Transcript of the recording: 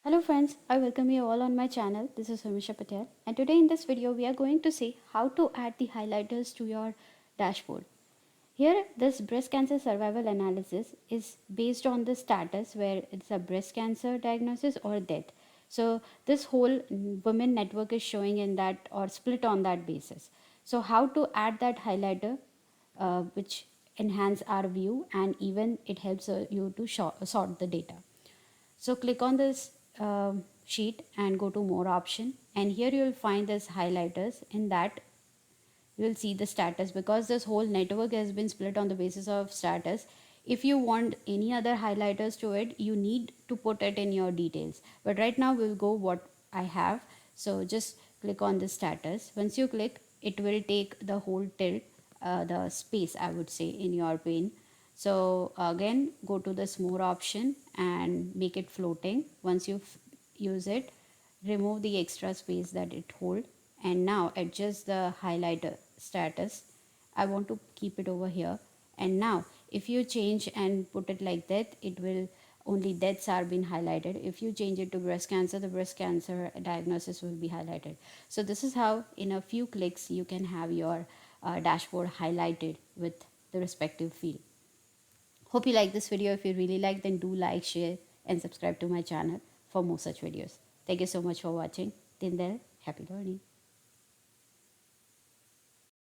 Hello friends, I welcome you all on my channel. This is Urmisha and today in this video we are going to see how to add the highlighters to your dashboard. Here this breast cancer survival analysis is based on the status where it's a breast cancer diagnosis or death. So this whole women network is showing in that or split on that basis. So how to add that highlighter which enhance our view and even it helps you to sort the data. So click on this sheet and go to more option, and here you will find this highlighters. In that you will see the status, because this whole network has been split on the basis of status. If you want any other highlighters to it, you need to put it in your details, but right now we'll go what I have. So just click on the status. Once you click, it will take the whole tilt, the space I would say in your pane. So again go to this more option and make it floating. Once you use it, remove the extra space that it hold, and now adjust the highlighter status. I want to keep it over here, and now if you change and put it like that, it will only deaths are being highlighted. If you change it to breast cancer, the breast cancer diagnosis will be highlighted. So this is how in a few clicks you can have your dashboard highlighted with the respective field. Hope you like this video. If you really like, then do like, share and subscribe to my channel for more such videos. Thank you so much for watching. Till then, happy learning.